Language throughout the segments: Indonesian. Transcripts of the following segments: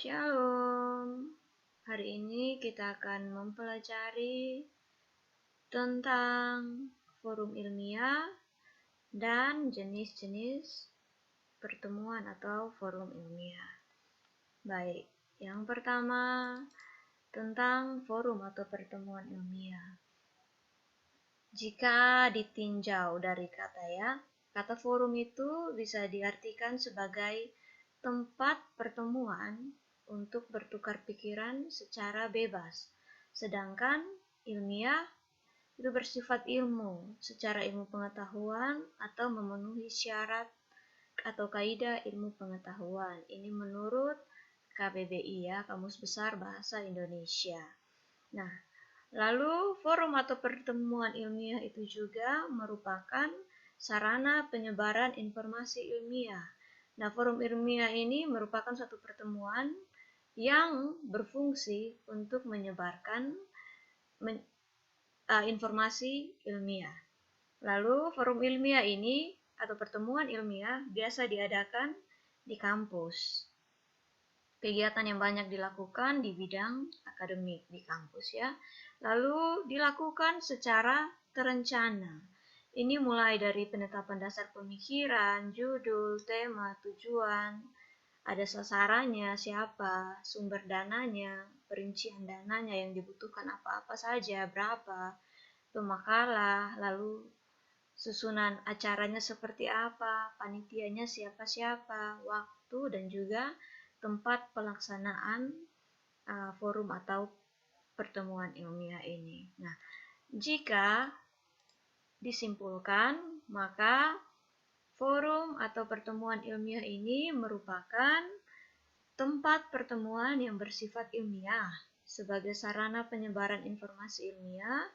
Shalom. Hari ini kita akan mempelajari tentang forum ilmiah dan jenis-jenis pertemuan atau forum ilmiah. Baik, yang pertama tentang forum atau pertemuan ilmiah. Jika ditinjau dari kata forum itu bisa diartikan sebagai tempat pertemuan untuk bertukar pikiran secara bebas. Sedangkan ilmiah itu bersifat ilmu, secara ilmu pengetahuan atau memenuhi syarat atau kaidah ilmu pengetahuan. Ini menurut KBBI ya, Kamus Besar Bahasa Indonesia. Nah, lalu forum atau pertemuan ilmiah itu juga merupakan sarana penyebaran informasi ilmiah. Nah, forum ilmiah ini merupakan suatu pertemuan yang berfungsi untuk menyebarkan informasi ilmiah. Lalu, forum ilmiah ini atau pertemuan ilmiah biasa diadakan di kampus. Kegiatan yang banyak dilakukan di bidang akademik di kampus ya. Lalu dilakukan secara terencana. Ini mulai dari penetapan dasar pemikiran, judul, tema, tujuan, ada sasarannya, siapa, sumber dananya, perincian dananya yang dibutuhkan apa-apa saja, berapa, pemakalah, lalu susunan acaranya seperti apa, panitianya siapa-siapa, waktu, dan juga tempat pelaksanaan forum atau pertemuan ilmiah ini. Nah, jika disimpulkan, maka forum atau pertemuan ilmiah ini merupakan tempat pertemuan yang bersifat ilmiah sebagai sarana penyebaran informasi ilmiah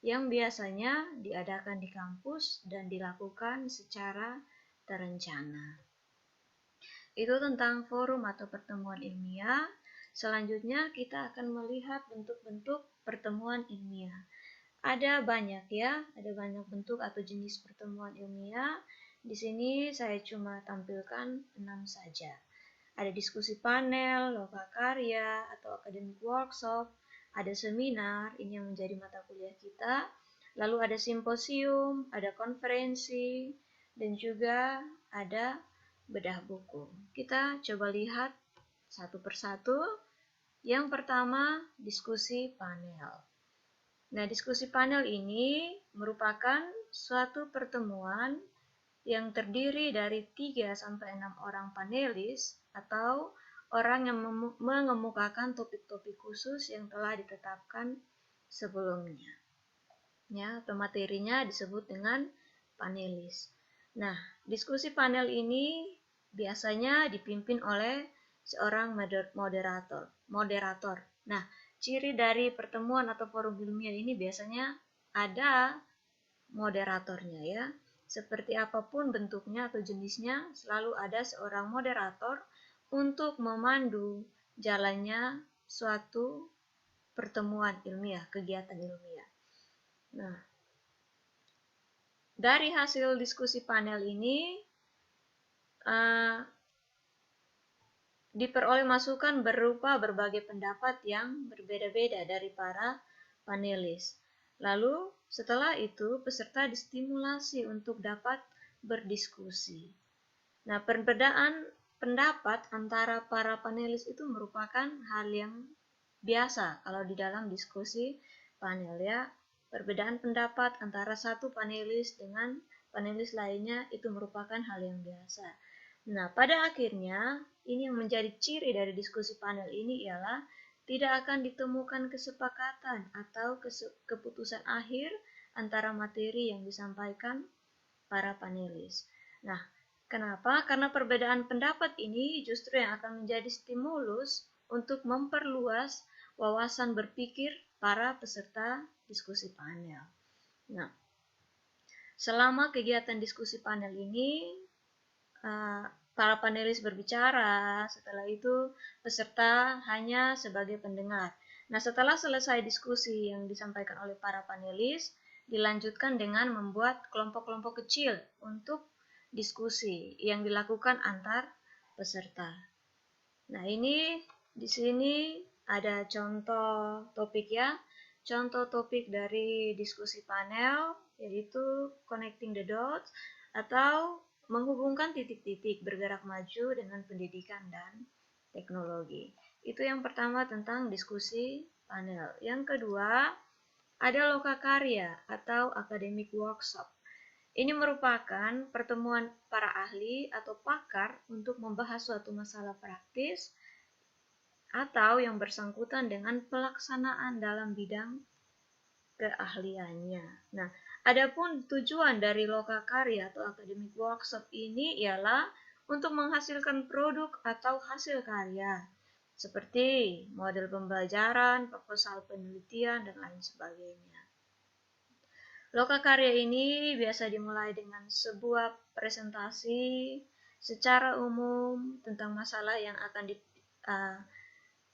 yang biasanya diadakan di kampus dan dilakukan secara terencana. Itu tentang forum atau pertemuan ilmiah. Selanjutnya kita akan melihat bentuk-bentuk pertemuan ilmiah. Ada banyak ya, ada banyak bentuk atau jenis pertemuan ilmiah. Di sini saya cuma tampilkan 6 saja. Ada diskusi panel, lokakarya, atau akademik workshop, ada seminar, ini yang menjadi mata kuliah kita. Lalu ada simposium, ada konferensi, dan juga ada bedah buku. Kita coba lihat satu persatu. Yang pertama, diskusi panel. Nah, diskusi panel ini merupakan suatu pertemuan yang terdiri dari 3-6 orang panelis atau orang yang mengemukakan topik-topik khusus yang telah ditetapkan sebelumnya. Ya, atau materinya disebut dengan panelis. Nah, diskusi panel ini biasanya dipimpin oleh seorang moderator. Nah, ciri dari pertemuan atau forum ilmiah ini biasanya ada moderatornya ya. Seperti apapun bentuknya atau jenisnya, selalu ada seorang moderator untuk memandu jalannya suatu pertemuan ilmiah, kegiatan ilmiah. Nah, dari hasil diskusi panel ini diperoleh masukan berupa berbagai pendapat yang berbeda-beda dari para panelis. Lalu setelah itu peserta distimulasi untuk dapat berdiskusi. Nah, perbedaan pendapat antara para panelis itu merupakan hal yang biasa kalau di dalam diskusi panel ya. Perbedaan pendapat antara satu panelis dengan panelis lainnya itu merupakan hal yang biasa. Nah, pada akhirnya ini yang menjadi ciri dari diskusi panel ini ialah tidak akan ditemukan kesepakatan atau keputusan akhir antara materi yang disampaikan para panelis. Nah, kenapa? Karena perbedaan pendapat ini justru yang akan menjadi stimulus untuk memperluas wawasan berpikir para peserta diskusi panel. Nah, selama kegiatan diskusi panel ini, para panelis berbicara, setelah itu peserta hanya sebagai pendengar. Nah, setelah selesai diskusi yang disampaikan oleh para panelis, dilanjutkan dengan membuat kelompok-kelompok kecil untuk diskusi yang dilakukan antar peserta. Nah, ini Di sini ada contoh topik ya. Contoh topik dari diskusi panel yaitu connecting the dots atau menghubungkan titik-titik bergerak maju dengan pendidikan dan teknologi. Itu yang pertama tentang diskusi panel. Yang kedua, ada lokakarya atau academic workshop. Ini merupakan pertemuan para ahli atau pakar untuk membahas suatu masalah praktis atau yang bersangkutan dengan pelaksanaan dalam bidang keahliannya. Nah, adapun tujuan dari lokakarya atau academic workshop ini ialah untuk menghasilkan produk atau hasil karya seperti model pembelajaran, proposal penelitian, dan lain sebagainya. Lokakarya ini biasa dimulai dengan sebuah presentasi secara umum tentang masalah yang akan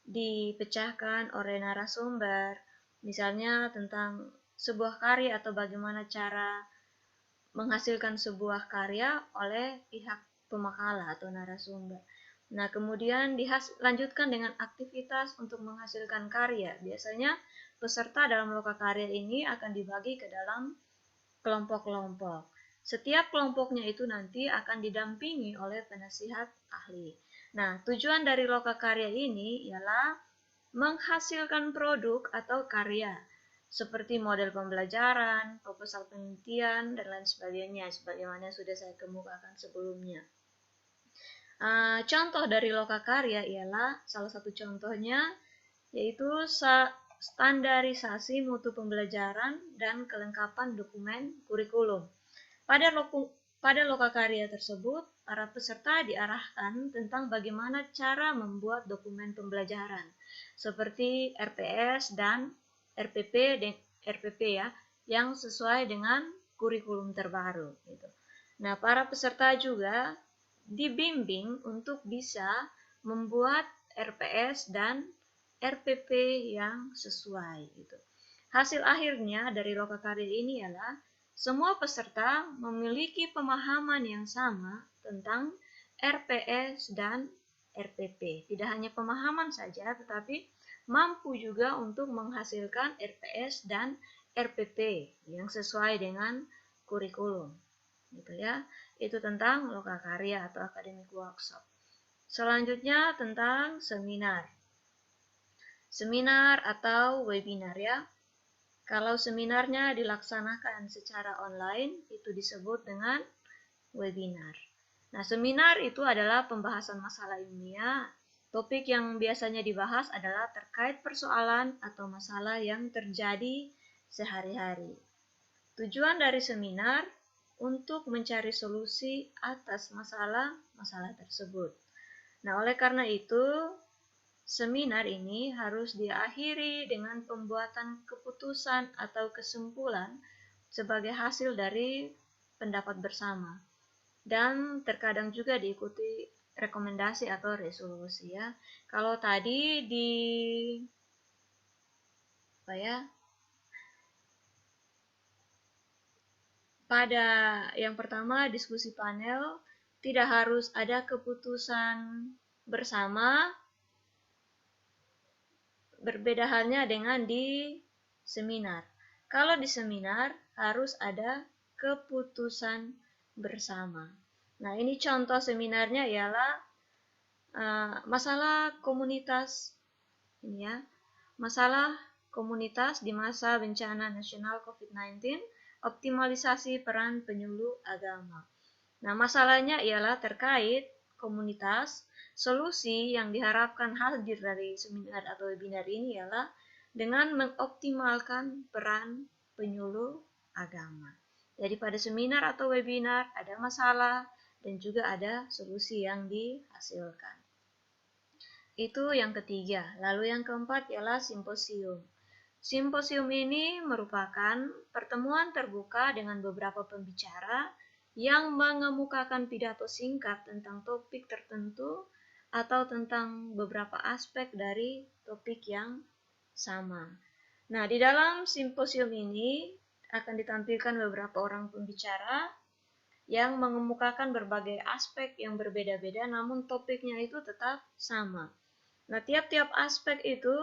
dipecahkan oleh narasumber, misalnya tentang sebuah karya atau bagaimana cara menghasilkan sebuah karya oleh pihak pemakalah atau narasumber. Nah, kemudian dilanjutkan dengan aktivitas untuk menghasilkan karya. Biasanya peserta dalam lokakarya ini akan dibagi ke dalam kelompok-kelompok. Setiap kelompoknya itu nanti akan didampingi oleh penasihat ahli. Nah, tujuan dari lokakarya ini ialah menghasilkan produk atau karya seperti model pembelajaran, proposal penelitian, dan lain sebagainya, sebagaimana sudah saya kemukakan sebelumnya. Contoh dari lokakarya ialah salah satu contohnya yaitu standarisasi mutu pembelajaran dan kelengkapan dokumen kurikulum. Pada lokakarya tersebut, para peserta diarahkan tentang bagaimana cara membuat dokumen pembelajaran seperti RPS dan RPP ya, yang sesuai dengan kurikulum terbaru gitu. Nah, para peserta juga dibimbing untuk bisa membuat RPS dan RPP yang sesuai gitu. Hasil akhirnya dari lokakarya ini ialah semua peserta memiliki pemahaman yang sama tentang RPS dan RPP. Tidak hanya pemahaman saja, tetapi mampu juga untuk menghasilkan RPS dan RPP yang sesuai dengan kurikulum. Gitu ya. Itu tentang lokakarya atau academic workshop. Selanjutnya tentang seminar. Seminar atau webinar ya. Kalau seminarnya dilaksanakan secara online, itu disebut dengan webinar. Nah, seminar itu adalah pembahasan masalah ilmiah. Topik yang biasanya dibahas adalah terkait persoalan atau masalah yang terjadi sehari-hari. Tujuan dari seminar untuk mencari solusi atas masalah-masalah tersebut. Nah, oleh karena itu, seminar ini harus diakhiri dengan pembuatan keputusan atau kesimpulan sebagai hasil dari pendapat bersama. Dan terkadang juga diikuti rekomendasi atau resolusi ya. Kalau tadi pada yang pertama diskusi panel tidak harus ada keputusan bersama, berbeda halnya dengan di seminar. Kalau di seminar harus ada keputusan bersama. Nah, ini contoh seminarnya ialah masalah komunitas ini ya. Masalah komunitas di masa bencana nasional COVID-19, optimalisasi peran penyuluh agama. Nah, masalahnya ialah terkait komunitas. Solusi yang diharapkan hadir dari seminar atau webinar ini ialah dengan mengoptimalkan peran penyuluh agama. Jadi pada seminar atau webinar ada masalah dan juga ada solusi yang dihasilkan. Itu yang ketiga. Lalu yang keempat ialah simposium. Simposium ini merupakan pertemuan terbuka dengan beberapa pembicara yang mengemukakan pidato singkat tentang topik tertentu atau tentang beberapa aspek dari topik yang sama. Nah, di dalam simposium ini akan ditampilkan beberapa orang pembicara yang mengemukakan berbagai aspek yang berbeda-beda namun topiknya itu tetap sama. Nah, tiap-tiap aspek itu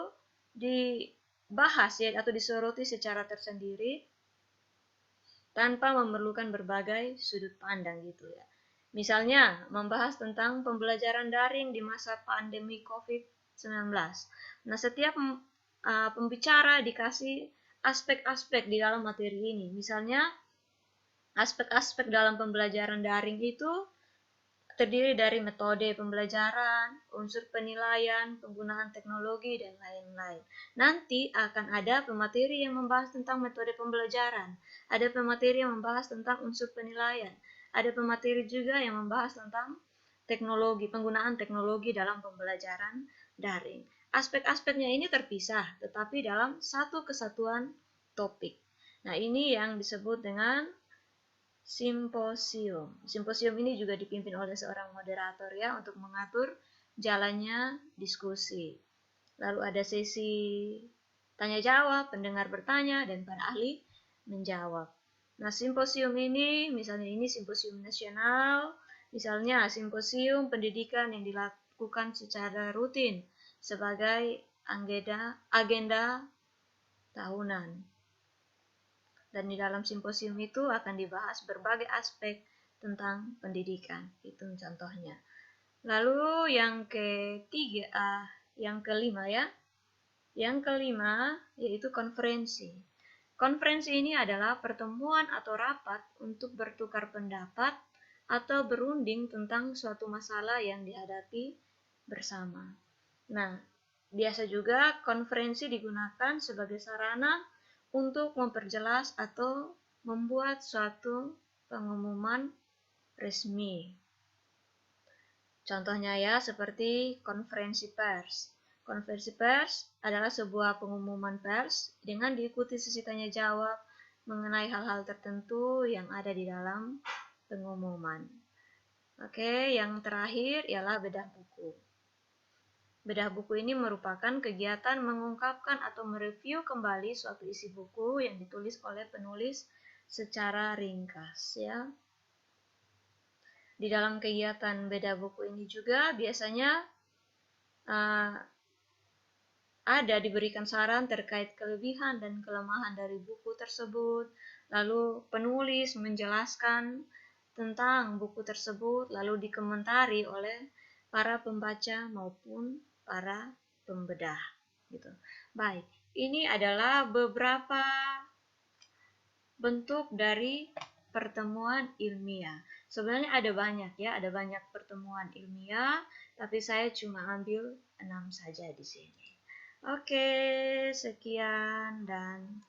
dibahas ya atau disoroti secara tersendiri tanpa memerlukan berbagai sudut pandang gitu ya. Misalnya, membahas tentang pembelajaran daring di masa pandemi COVID-19. Nah, setiap pembicara dikasih aspek-aspek di dalam materi ini. Misalnya, aspek-aspek dalam pembelajaran daring itu terdiri dari metode pembelajaran, unsur penilaian, penggunaan teknologi, dan lain-lain. Nanti akan ada pemateri yang membahas tentang metode pembelajaran, ada pemateri yang membahas tentang unsur penilaian, ada pemateri juga yang membahas tentang teknologi, penggunaan teknologi dalam pembelajaran daring. Aspek-aspeknya ini terpisah, tetapi dalam satu kesatuan topik. Nah, ini yang disebut dengan simposium. Simposium ini juga dipimpin oleh seorang moderator ya untuk mengatur jalannya diskusi. Lalu ada sesi tanya jawab, pendengar bertanya, dan para ahli menjawab. Nah, simposium ini, misalnya ini simposium nasional, misalnya simposium pendidikan yang dilakukan secara rutin sebagai agenda tahunan. Dan di dalam simposium itu akan dibahas berbagai aspek tentang pendidikan. Itu contohnya. Lalu yang kelima ya. Yang kelima yaitu konferensi. Konferensi ini adalah pertemuan atau rapat untuk bertukar pendapat atau berunding tentang suatu masalah yang dihadapi bersama. Nah, biasa juga konferensi digunakan sebagai sarana untuk memperjelas atau membuat suatu pengumuman resmi. Contohnya ya, seperti konferensi pers. Konferensi pers adalah sebuah pengumuman pers dengan diikuti sesi tanya jawab mengenai hal-hal tertentu yang ada di dalam pengumuman. Oke, yang terakhir ialah bedah buku. Bedah buku ini merupakan kegiatan mengungkapkan atau mereview kembali suatu isi buku yang ditulis oleh penulis secara ringkas ya. Di dalam kegiatan bedah buku ini juga biasanya ada diberikan saran terkait kelebihan dan kelemahan dari buku tersebut. Lalu penulis menjelaskan tentang buku tersebut, lalu dikomentari oleh para pembaca maupun para pembedah. Gitu. Baik, ini adalah beberapa bentuk dari pertemuan ilmiah. Sebenarnya ada banyak ya, ada banyak pertemuan ilmiah, tapi saya cuma ambil 6 saja di sini. Oke, sekian dan